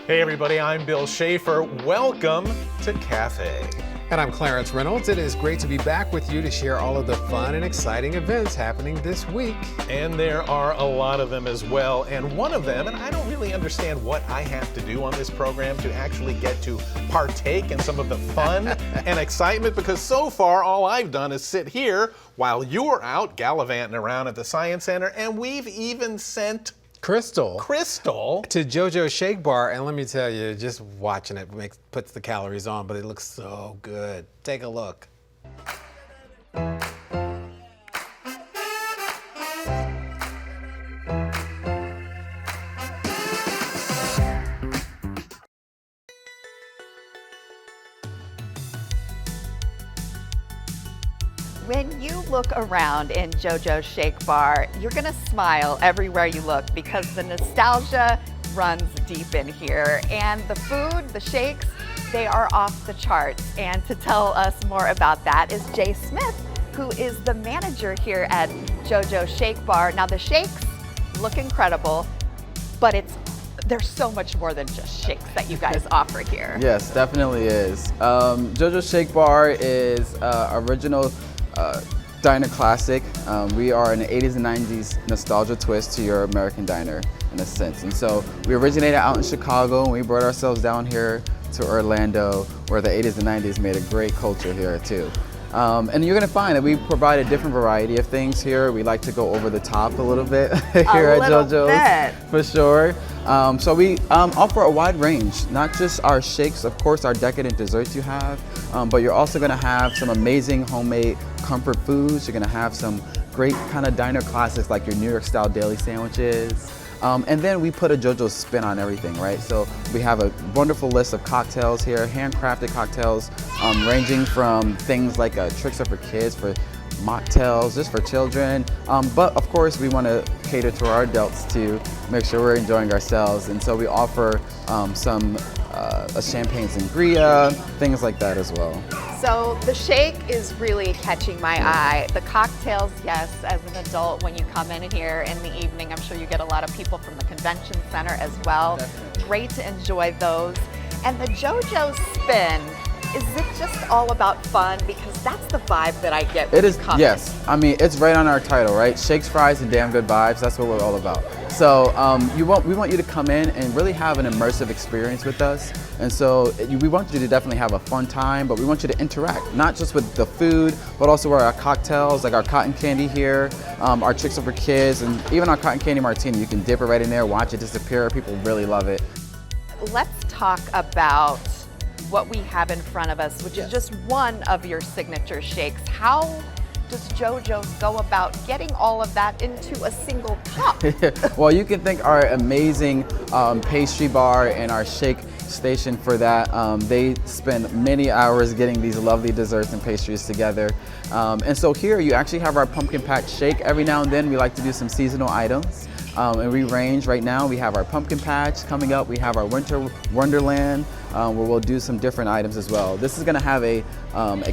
Hey everybody, I'm Bill Schaefer. Welcome to Cafe. And I'm Clarence Reynolds. It is great to be back with you to share all of the fun and exciting events happening this week. And there are a lot of them as well. And one of them, and I don't really understand what I have to do on this program to actually get to partake in some of the fun and excitement, because so far all I've done is sit here while you're out gallivanting around at the Science Center, and we've even sent Crystal to JoJo Shake Bar, and let me tell you, just watching it puts the calories on, but it looks so good. Take a look. When you look around in JoJo's Shake Bar, you're gonna smile everywhere you look because the nostalgia runs deep in here. And the food, the shakes, they are off the charts. And to tell us more about that is Jay Smith, who is the manager here at JoJo's Shake Bar. Now the shakes look incredible, but there's so much more than just shakes that you guys offer here. Yes, definitely is. JoJo's Shake Bar is original diner classic. We are an 80s and 90s nostalgia twist to your American diner in a sense. And so we originated out in Chicago and we brought ourselves down here to Orlando, where the 80s and 90s made a great culture here too. And you're gonna find that we provide a different variety of things here. We like to go over the top a little bit here at JoJo's, for sure. So we offer a wide range, not just our shakes, of course, our decadent desserts you have, but you're also gonna have some amazing homemade comfort foods. You're gonna have some great kind of diner classics like your New York style daily sandwiches. And then we put a JoJo's spin on everything, right? So we have a wonderful list of cocktails here, handcrafted cocktails, ranging from things like tricks are for kids, for mocktails, just for children. But of course, we want to cater to our adults to make sure we're enjoying ourselves. And so we offer some champagne sangria, things like that as well. So the shake is really catching my eye. The cocktails, yes, as an adult, when you come in here in the evening, I'm sure you get a lot of people from the convention center as well. Definitely. Great to enjoy those. And the JoJo's spin, is it just all about fun? Because that's the vibe that I get when It is, you come yes. in. I mean, it's right on our title, right? Shakes, fries, and damn good vibes. That's what we're all about. So we want you to come in and really have an immersive experience with us. And so we want you to definitely have a fun time, but we want you to interact, not just with the food, but also with our cocktails, like our cotton candy here, our tricks are for kids, and even our cotton candy martini. You can dip it right in there, watch it disappear. People really love it. Let's talk about what we have in front of us, which is just one of your signature shakes. How does JoJo's go about getting all of that into a single cup? Well, you can thank our amazing pastry bar and our shake station for that. They spend many hours getting these lovely desserts and pastries together. And so here you actually have our pumpkin patch shake. Every now and then we like to do some seasonal items. And we range right now. We have our pumpkin patch coming up. We have our winter wonderland, where we'll do some different items as well. This is gonna have a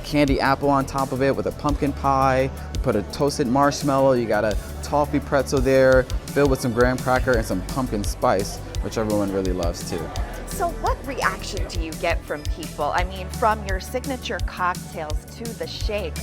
candy apple on top of it with a pumpkin pie. We put a toasted marshmallow. You got a toffee pretzel there, filled with some graham cracker and some pumpkin spice, which everyone really loves too. So what reaction do you get from people? I mean, from your signature cocktails to the shakes,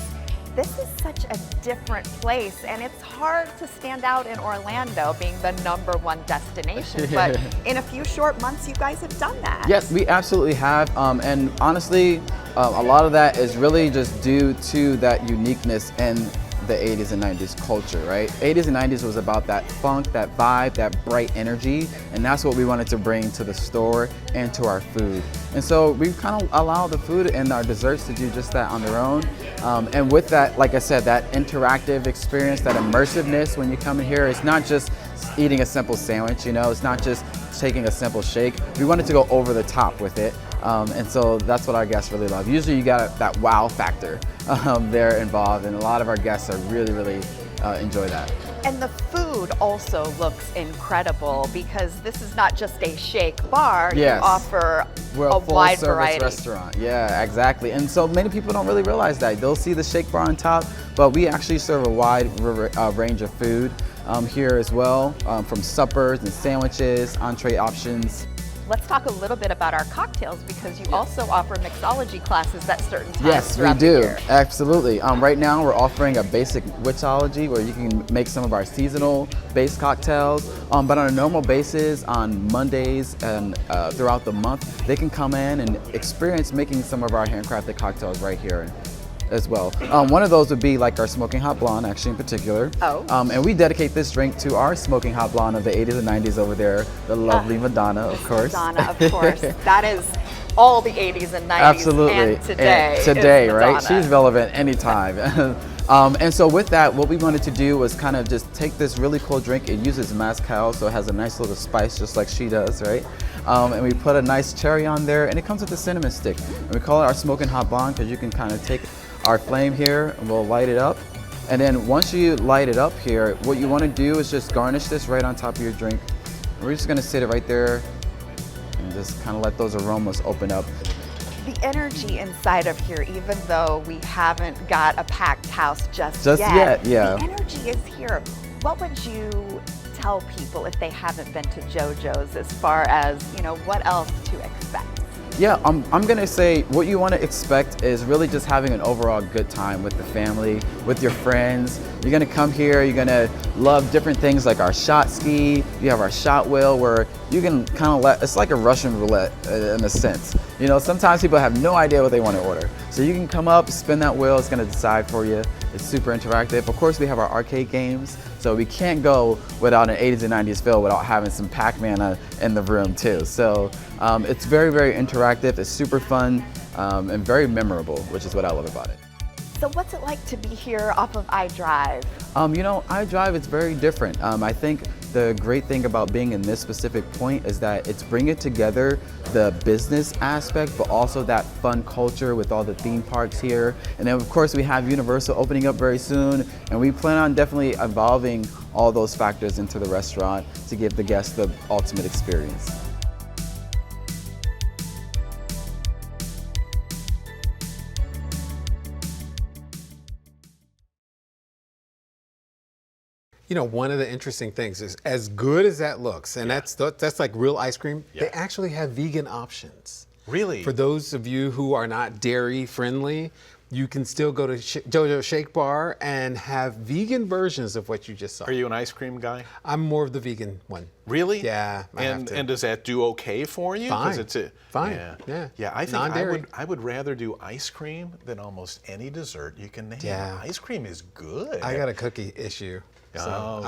this is such a different place, and it's hard to stand out in Orlando being the #1 destination, but in a few short months you guys have done that. Yes, we absolutely have, and honestly, a lot of that is really just due to that uniqueness in the 80s and 90s culture, right? 80s and 90s was about that funk, that vibe, that bright energy, and that's what we wanted to bring to the store and to our food. And so we kind of allow the food and our desserts to do just that on their own. And with that, like I said, that interactive experience, that immersiveness when you come in here, it's not just eating a simple sandwich, you know, it's not just taking a simple shake. We wanted to go over the top with it. And so that's what our guests really love. Usually you got that wow factor there involved, and a lot of our guests are really enjoy that. And the food also looks incredible because this is not just a shake bar, Yes. you offer We're a full wide service variety. restaurant. Yeah, exactly. And so many people don't really realize that. They'll see the shake bar on top, but we actually serve a wide range of food here as well, from suppers and sandwiches, entree options. let's talk a little bit about our cocktails, because you also offer mixology classes at certain times Yes, we throughout the do. year. Absolutely. Right now, we're offering a basic mixology where you can make some of our seasonal-based cocktails. But on a normal basis, on Mondays and throughout the month, they can come in and experience making some of our handcrafted cocktails right here as well. One of those would be like our Smoking Hot Blonde, actually in particular. Oh. And we dedicate this drink to our Smoking Hot Blonde of the 80s and 90s over there, the lovely Madonna, of course. Madonna, of course. That is all the 80s and 90s. Absolutely. And today. And today, is right? Madonna. She's relevant anytime. And so with that, what we wanted to do was kind of just take this really cool drink. It uses mezcal, so it has a nice little spice just like she does, right? And we put a nice cherry on there, and it comes with a cinnamon stick. And we call it our Smoking Hot Blonde because you can kind of take our flame here and we'll light it up. And then once you light it up here, what you want to do is just garnish this right on top of your drink. And we're just going to sit it right there and just kind of let those aromas open up. The energy inside of here, even though we haven't got a packed house just yet, yeah. The energy is here. What would you tell people if they haven't been to JoJo's as far as, what else to expect? Yeah, I'm gonna say what you want to expect is really just having an overall good time with the family, with your friends. You're gonna come here, you're gonna love different things like our shot ski. You have our shot wheel where you can kind of it's like a Russian roulette in a sense. Sometimes people have no idea what they want to order. So you can come up, spin that wheel, it's gonna decide for you. It's super interactive. Of course, we have our arcade games, so we can't go without an 80s and 90s feel without having some Pac-Man in the room too. So it's very, very interactive. It's super fun and very memorable, which is what I love about it. So what's it like to be here off of iDrive? iDrive is very different. I think the great thing about being in this specific point is that it's bringing together the business aspect, but also that fun culture with all the theme parks here. And then of course we have Universal opening up very soon, and we plan on definitely evolving all those factors into the restaurant to give the guests the ultimate experience. One of the interesting things is, as good as that looks, and that's like real ice cream, they actually have vegan options. Really? For those of you who are not dairy friendly, you can still go to JoJo's Shake Bar and have vegan versions of what you just saw. Are you an ice cream guy? I'm more of the vegan one. Really? Yeah, I have to. And does that do okay for you? 'Cause Fine. Fine. Yeah. Yeah. I think Non-dairy. I would rather do ice cream than almost any dessert you can name. Yeah. Ice cream is good. I got a cookie issue. So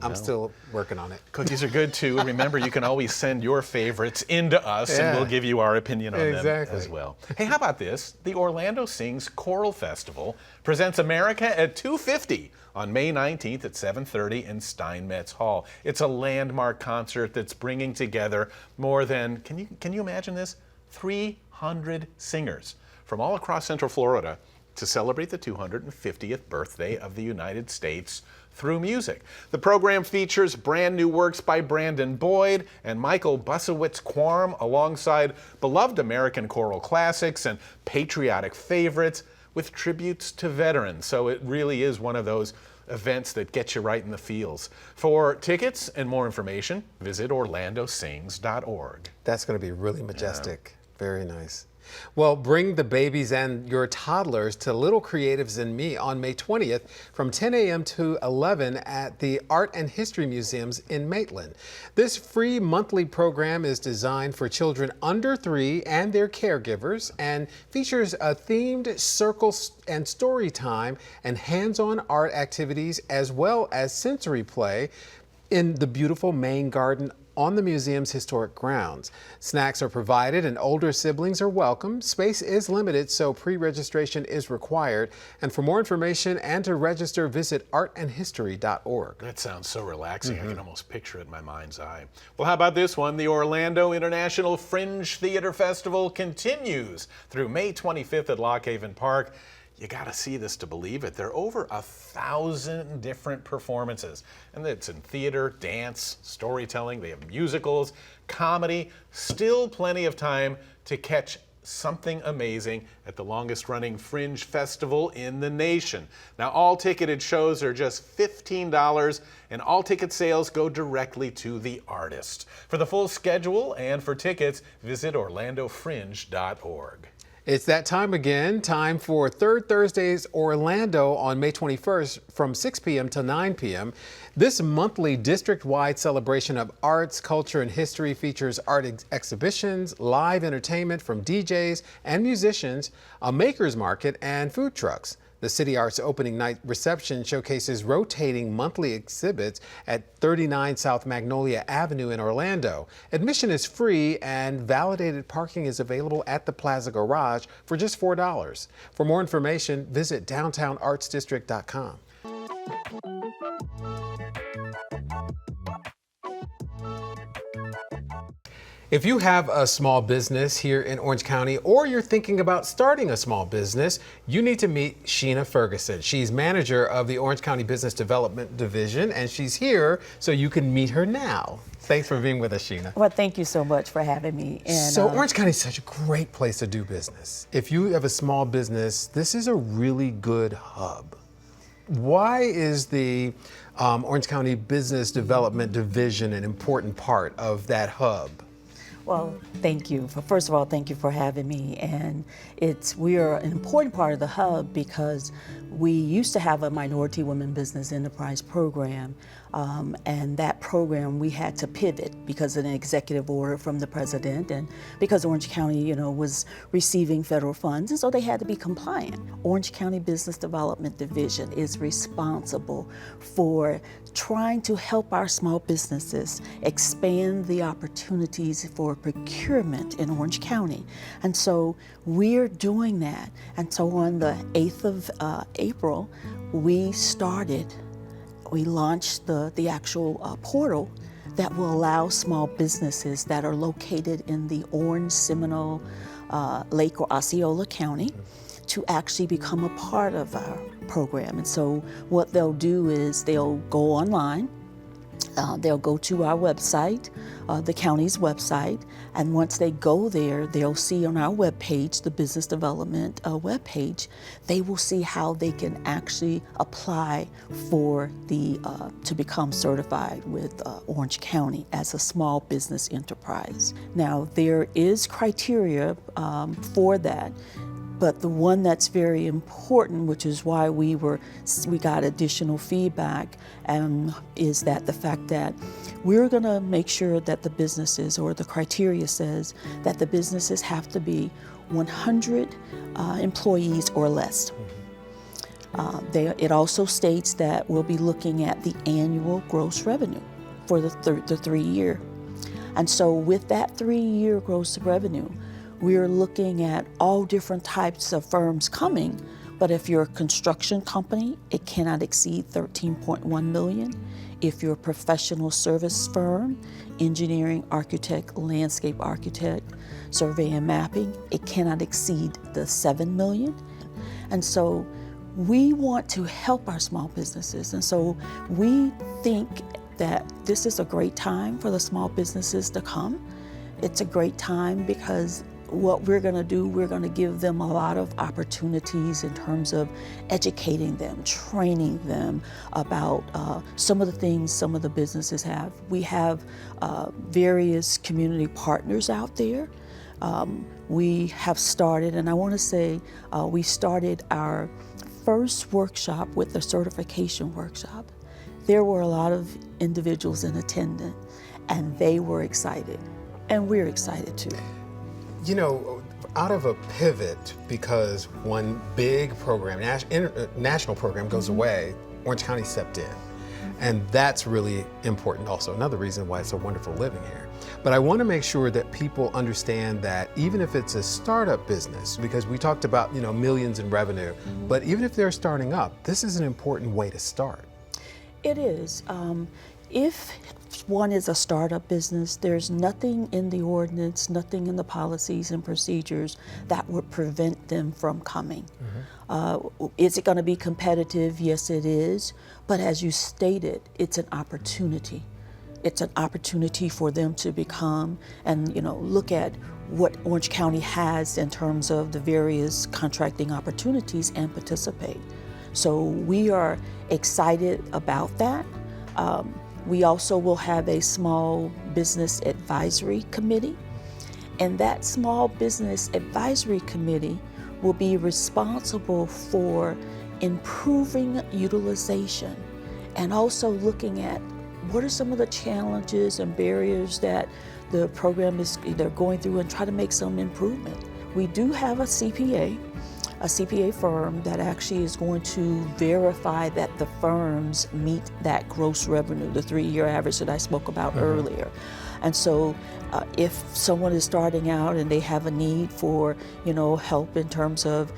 I'm still working on it. Cookies are good too. Remember, you can always send your favorites into us and we'll give you our opinion on them as well. Hey, how about this? The Orlando Sings Choral Festival presents America at 250 on May 19th at 7:30 in Steinmetz Hall. It's a landmark concert that's bringing together more than, can you imagine this? 300 singers from all across Central Florida to celebrate the 250th birthday of the United States through music. The program features brand new works by Brandon Boyd and Michael Busowitz-Quam alongside beloved American choral classics and patriotic favorites with tributes to veterans. So it really is one of those events that get you right in the feels. For tickets and more information, visit orlandosings.org. That's going to be really majestic. Very nice. Well, bring the babies and your toddlers to Little Creatives and Me on May 20th from 10 a.m. to 11 at the Art and History Museums in Maitland. This free monthly program is designed for children under 3 and their caregivers and features a themed circle and story time and hands-on art activities as well as sensory play in the beautiful main garden on the museum's historic grounds. Snacks are provided and older siblings are welcome. Space is limited, so pre-registration is required. And for more information and to register, visit artandhistory.org. That sounds so relaxing. I can almost picture it in my mind's eye. Well, how about this one? The Orlando International Fringe Theater Festival continues through May 25th at Lock Haven Park. You got to see this to believe it. There are over 1,000 different performances, and it's in theater, dance, storytelling. They have musicals, comedy, still plenty of time to catch something amazing at the longest running Fringe Festival in the nation. Now, all ticketed shows are just $15, and all ticket sales go directly to the artist. For the full schedule and for tickets, visit orlandofringe.org. It's that time again, time for Third Thursdays Orlando on May 21st from 6 p.m. to 9 p.m. This monthly district-wide celebration of arts, culture, and history features art exhibitions, live entertainment from DJs and musicians, a maker's market, and food trucks. The City Arts opening night reception showcases rotating monthly exhibits at 39 South Magnolia Avenue in Orlando. Admission is free and validated parking is available at the Plaza Garage for just $4. For more information, visit downtownartsdistrict.com. If you have a small business here in Orange County or you're thinking about starting a small business, you need to meet Sheena Ferguson. She's manager of the Orange County Business Development Division, and she's here so you can meet her now. Thanks for being with us, Sheena. Well, thank you so much for having me. And, So Orange County is such a great place to do business. If you have a small business, this is a really good hub. Why is the Orange County Business Development Division an important part of that hub? Well, thank you. First of all, thank you for having me. And we are an important part of the hub because we used to have a Minority Women Business Enterprise program. And that program we had to pivot because of an executive order from the president and because Orange County, was receiving federal funds, and so they had to be compliant. Orange County Business Development Division is responsible for trying to help our small businesses expand the opportunities for procurement in Orange County. And so we're doing that. And so on the 8th of April, we launched the actual portal that will allow small businesses that are located in the Orange, Seminole, Lake, or Osceola County to actually become a part of our program. And so what they'll do is they'll go online, they'll go to our website, the county's website, and once they go there, they'll see on our webpage, the business development webpage, they will see how they can actually apply for to become certified with Orange County as a small business enterprise. Now, there is criteria for that. But the one that's very important, which is why we got additional feedback, is that the fact that we're going to make sure that the businesses, or the criteria says that the businesses have to be 100 employees or less. It also states that we'll be looking at the annual gross revenue for the 3-year. And so with that 3-year gross revenue, we're looking at all different types of firms coming, but if you're a construction company, it cannot exceed $13.1 million. If you're a professional service firm, engineering, architect, landscape architect, survey and mapping, it cannot exceed the $7 million. And so we want to help our small businesses. And so we think that this is a great time for the small businesses to come. It's a great time because what we're going to do, we're going to give them a lot of opportunities in terms of educating them, training them about some of the things some of the businesses have. We have various community partners out there. We have started, and I want to say we started our first workshop with the certification workshop. There were a lot of individuals in attendance, and they were excited, and we're excited too. Out of a pivot, because one big program, national program goes away, Orange County stepped in. And that's really important also. Another reason why it's so wonderful living here. But I want to make sure that people understand that even if it's a startup business, because we talked about, millions in revenue, but even if they're starting up, this is an important way to start. It is. If one is a startup business, there's nothing in the ordinance, nothing in the policies and procedures that would prevent them from coming. Is it going to be competitive? Yes, it is. But as you stated, it's an opportunity. It's an opportunity for them to become and look at what Orange County has in terms of the various contracting opportunities and participate. So we are excited about that. We also will have a small business advisory committee, and that small business advisory committee will be responsible for improving utilization and also looking at what are some of the challenges and barriers that the program is either going through and try to make some improvement. We do have a CPA firm that actually is going to verify that the firms meet that gross revenue, the 3-year average that I spoke about earlier. And so if someone is starting out and they have a need for, help in terms of,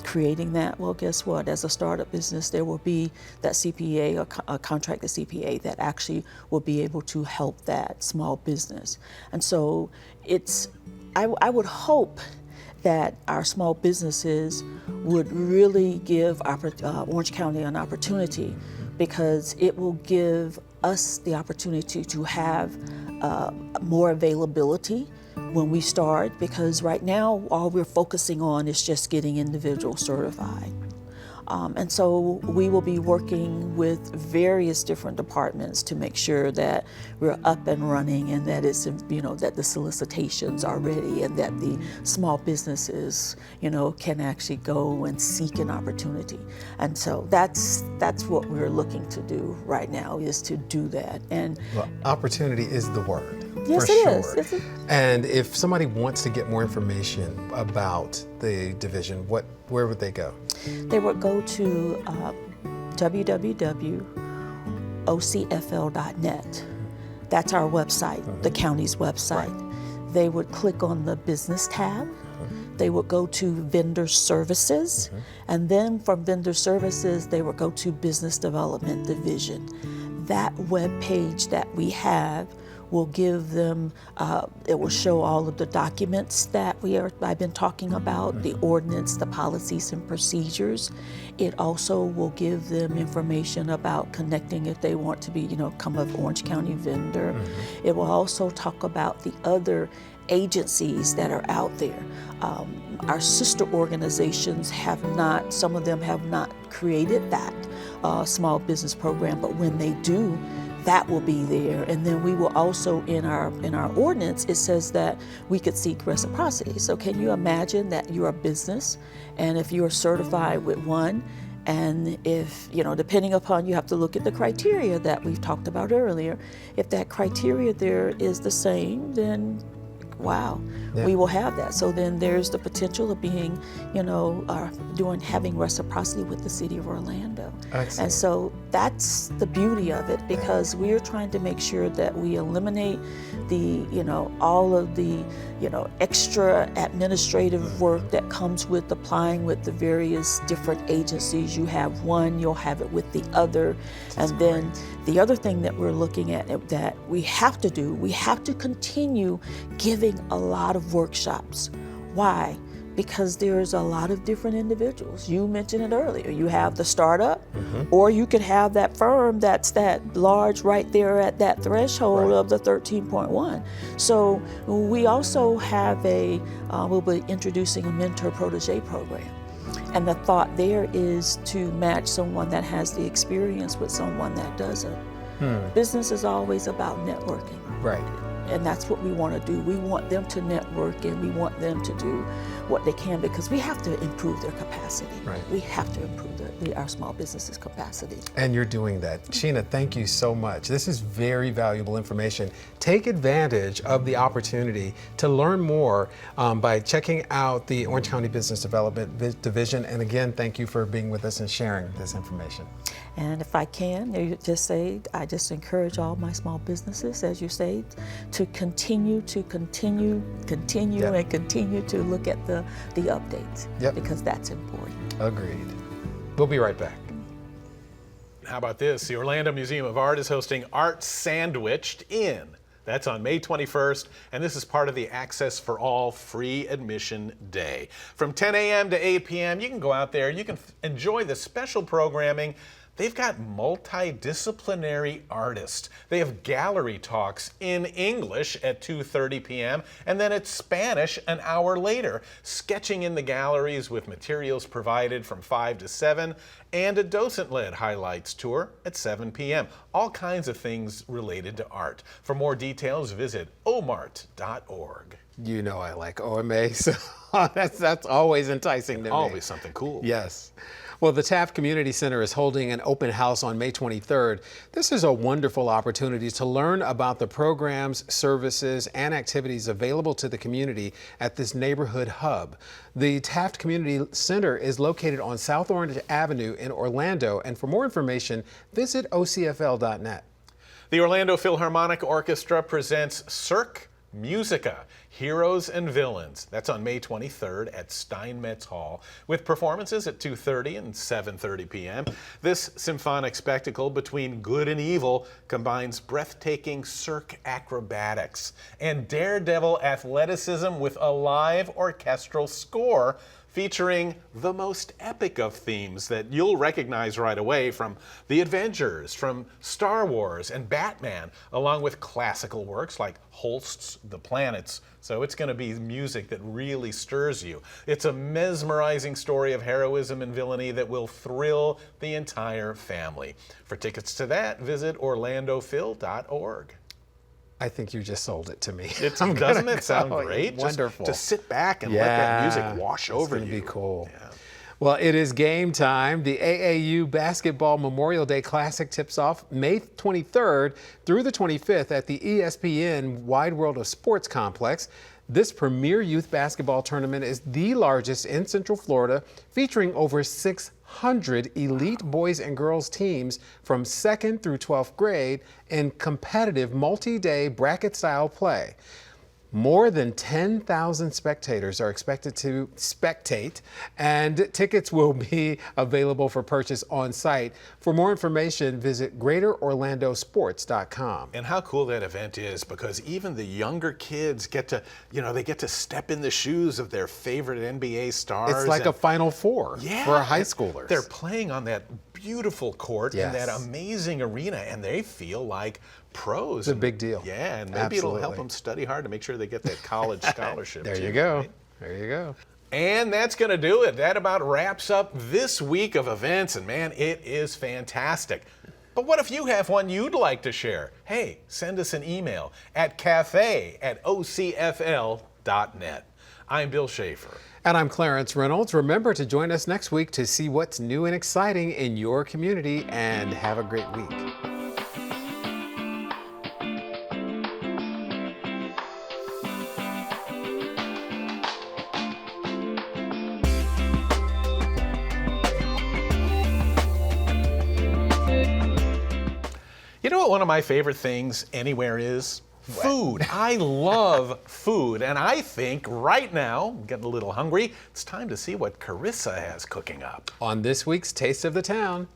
creating that, well, guess what? As a startup business, there will be that CPA, a contracted CPA that actually will be able to help that small business. And so I would hope that our small businesses would really give Orange County an opportunity, because it will give us the opportunity to have more availability when we start, because right now all we're focusing on is just getting individuals certified. And so we will be working with various different departments to make sure that we're up and running, and that it's, that the solicitations are ready, and that the small businesses, can actually go and seek an opportunity. And so that's what we're looking to do right now, is to do that. And well, opportunity is the word. yes, for it sure. is. And if somebody wants to get more information about the division, where would they go? They would go to www.ocfl.net. That's our website, the county's website. Right. They would click on the business tab. They would go to vendor services, and then from vendor services, they would go to business development division. That web page that we have will give them, it will show all of the documents that I've been talking about, the ordinance, the policies and procedures. It also will give them information about connecting if they want to be, become an Orange County vendor. It will also talk about the other agencies that are out there. Our sister organizations some of them have not created that small business program, but when they do, that will be there. And then we will also, in our ordinance, it says that we could seek reciprocity. So can you imagine that you're a business, and if you're certified with one, and if, depending upon, you have to look at the criteria that we've talked about earlier, if that criteria there is the same, then wow, we will have that. So then there's the potential of being, having reciprocity with the city of Orlando. Excellent. And so that's the beauty of it, because we are trying to make sure that we eliminate the, all of the, extra administrative work that comes with applying with the various different agencies. You have one, you'll have it with the other. That's and then great. The other thing that we're looking at that we have to do, we have to continue giving a lot of workshops. Why? Because there's a lot of different individuals. You mentioned it earlier. You have the startup, or you could have that firm that's that large right there at that threshold of the 13.1. So we also have we'll be introducing a mentor-protege program. And the thought there is to match someone that has the experience with someone that doesn't. Business is always about networking. Right. And that's what we want to do. We want them to network, and we want them to do what they can, because we have to improve their capacity. Right. We have to improve our small businesses' capacity. And you're doing that. Sheena, thank you so much. This is very valuable information. Take advantage of the opportunity to learn more by checking out the Orange County Business Development Division. And again, thank you for being with us and sharing this information. And if I can, I just encourage all my small businesses, as you say, to continue and continue to look at the updates, because that's important. Agreed. We'll be right back. How about this? The Orlando Museum of Art is hosting Art Sandwiched In. That's on May 21st, and this is part of the Access for All Free Admission Day. From 10 a.m. to 8 p.m., you can go out there, you can enjoy the special programming They've got multidisciplinary artists. They have gallery talks in English at 2:30 p.m. and then it's Spanish an hour later, sketching in the galleries with materials provided from 5 to 7, and a docent-led highlights tour at 7 p.m. All kinds of things related to art. For more details, visit omart.org. You know I like OMA, so that's always enticing to me. Always something cool. Yes. Well, the Taft Community Center is holding an open house on May 23rd. This is a wonderful opportunity to learn about the programs, services, and activities available to the community at this neighborhood hub. The Taft Community Center is located on South Orange Avenue in Orlando, and for more information, visit ocfl.net. The Orlando Philharmonic Orchestra presents Cirque Musica, Heroes and Villains. That's on May 23rd at Steinmetz Hall, with performances at 2:30 and 7:30 p.m. This symphonic spectacle between good and evil combines breathtaking cirque acrobatics and daredevil athleticism with a live orchestral score featuring the most epic of themes that you'll recognize right away from The Avengers, from Star Wars and Batman, along with classical works like Holst's The Planets. So it's going to be music that really stirs you. It's a mesmerizing story of heroism and villainy that will thrill the entire family. For tickets to that, visit orlandophil.org. I think you just sold it to me. Doesn't it sound great? Wonderful. Just to sit back and let that music wash over you. It's going to be cool. Yeah. Well, it is game time. The AAU Basketball Memorial Day Classic tips off May 23rd through the 25th at the ESPN Wide World of Sports Complex. This premier youth basketball tournament is the largest in Central Florida, featuring over 600 elite boys and girls teams from 2nd through 12th grade in competitive multi-day bracket-style play. More than 10,000 spectators are expected to spectate, and tickets will be available for purchase on site. For more information, visit greaterorlandosports.com. And how cool that event is, because even the younger kids get to, they get to step in the shoes of their favorite NBA stars. It's like a Final Four for high schoolers. They're playing on that beautiful court in that amazing arena, and they feel like pros. It's a big deal. Yeah, and maybe it'll help them study hard to make sure they get that college scholarship. There too, you go. right? There you go. And that's going to do it. That about wraps up this week of events, and man, it is fantastic. But what if you have one you'd like to share? Hey, send us an email at cafe@ocfl.net. I'm Bill Schaefer. And I'm Clarence Reynolds. Remember to join us next week to see what's new and exciting in your community, and have a great week. You know what one of my favorite things anywhere is? Food. I love food, and I think right now, I'm getting a little hungry, it's time to see what Carissa has cooking up. On this week's Taste of the Town.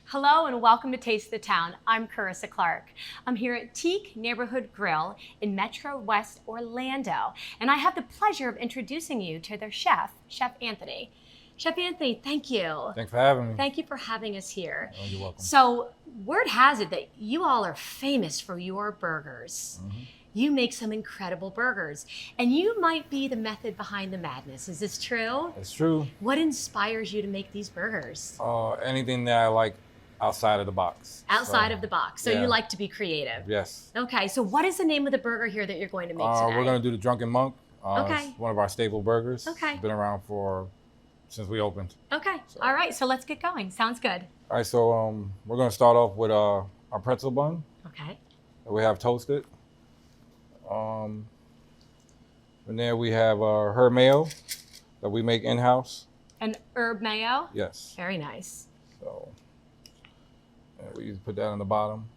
Hello and welcome to Taste the Town. I'm Carissa Clark. I'm here at Teak Neighborhood Grill in Metro West Orlando, and I have the pleasure of introducing you to their chef, Chef Anthony. Chef Anthony, thank you. Thanks for having me. Thank you for having us here. Oh, you're welcome. So, word has it that you all are famous for your burgers. Mm-hmm. You make some incredible burgers, and you might be the method behind the madness. Is this true? It's true. What inspires you to make these burgers? Anything that I like outside of the box. Outside of the box. So yeah. you like to be creative. Yes. Okay, so what is the name of the burger here that you're going to make today? We're going to do the Drunken Monk. Okay. It's one of our staple burgers. Okay. It's been around since we opened. Okay, all right, so let's get going. Sounds good. All right, so we're going to start off with our pretzel bun Okay. that we have toasted. And then we have our herb mayo that we make in-house. And herb mayo? Yes. Very nice. So and we put that on the bottom.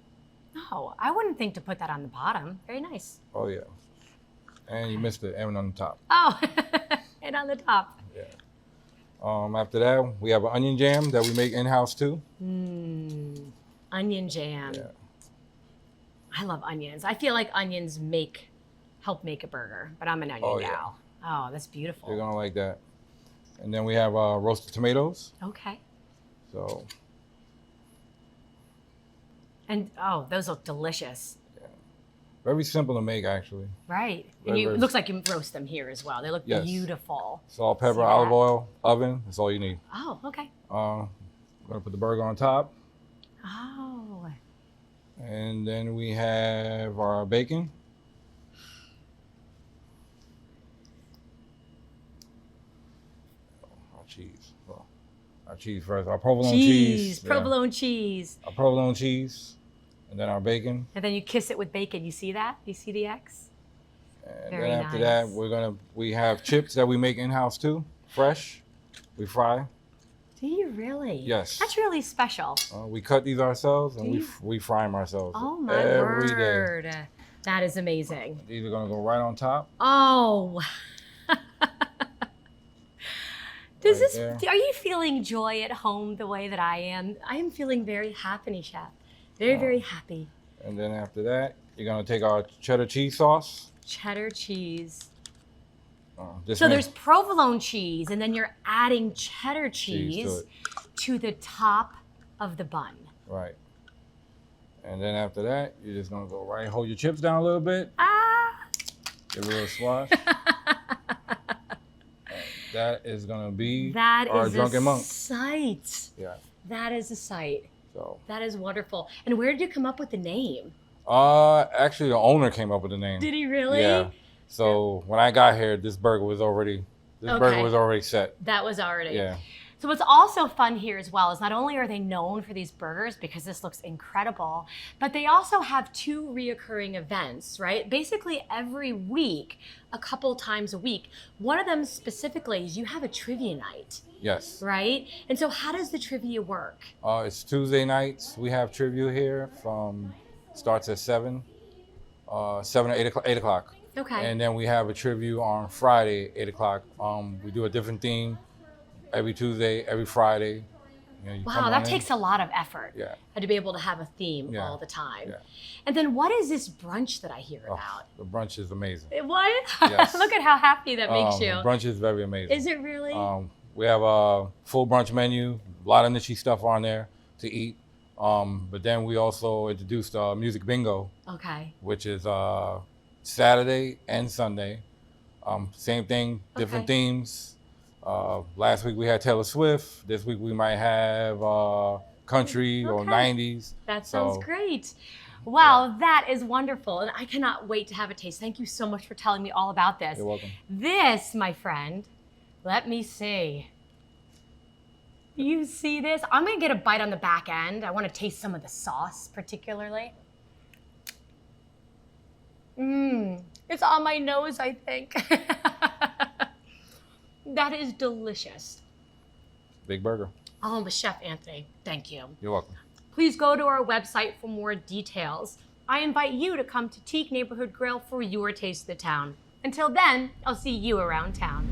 No, I wouldn't think to put that on the bottom. Very nice. Oh, yeah. And you missed the M on the top. Oh, and on the top. Yeah. After that, we have an onion jam that we make in-house too. Onion jam. Yeah. I love onions. I feel like onions make help make a burger, but I'm an onion Oh, yeah. gal. Oh, that's beautiful. You're gonna like that. And then we have roasted tomatoes. Okay. So And oh, those look delicious. very simple to make, actually. Right. And Very, very it looks like you roast them here as well. They look Yes. beautiful. Salt, pepper, See that? olive oil, oven. That's all you need. Oh, okay. We're gonna put the burger on top, Oh. and then we have our bacon. Our cheese. Well, our cheese first. Our provolone cheese. Yeah. Provolone cheese. Our provolone cheese, and then our bacon. And then you kiss it with bacon. You see that? You see the X? And Very then after nice. that, we have chips that we make in house too, fresh. We fry. Do you really? Yes. That's really special. We cut these ourselves and Do you? we fry them ourselves. Oh my every day. word. That is amazing. These are gonna go right on top. Oh. Does Right this there. are you feeling joy at home the way that I am? I am feeling very happy, Chef. Very, very happy. And then after that, you're gonna take our cheddar cheese sauce. Cheddar cheese. Just So make- there's provolone cheese, and then you're adding cheddar Cheese cheese to to the top of the bun. right. And then after that, you're just gonna go right, hold your chips down a little bit, Ah! give it a little swash. That is gonna be That our is drunken a monk. sight. Yeah. That is a sight. So, That is wonderful. And where did you come up with the name? actually, the owner came up with the name. Did he really? Yeah. So when I got here, this burger was already set. That was already. Yeah. So what's also fun here as well is not only are they known for these burgers because this looks incredible, but they also have two reoccurring events, right? Basically every week, a couple times a week. One of them specifically is you have a trivia night, Yes. right? And so how does the trivia work? It's Tuesday nights. We have trivia here starts at 7 or 8 o'clock. Okay. And then we have a trivia on Friday, 8 o'clock. We do a different theme every Tuesday, every Friday. You know, you come Wow, on that in. takes a lot of effort. Yeah. To be able to have a theme Yeah. all the time. Yeah. And then what is this brunch that I hear Oh, about? the brunch is amazing. What? Yes. Look at how happy that makes you. The brunch is very amazing. Is it really? We have a full brunch menu, a lot of niche stuff on there to eat. But then we also introduced Music Bingo, Okay. which is Saturday and Sunday. Same thing, different Okay. themes. Last week we had Taylor Swift. This week we might have country or Okay. 90s. That sounds So, great. Wow, that is wonderful. And I cannot wait to have a taste. Thank you so much for telling me all about this. You're welcome. This, my friend, let me see. You see this? I'm going to get a bite on the back end. I want to taste some of the sauce, particularly. It's on my nose, I think. That is delicious. Big burger. Oh, but Chef Anthony, thank you. You're welcome. Please go to our website for more details. I invite you to come to Teak Neighborhood Grill for your taste of the town. Until then, I'll see you around town.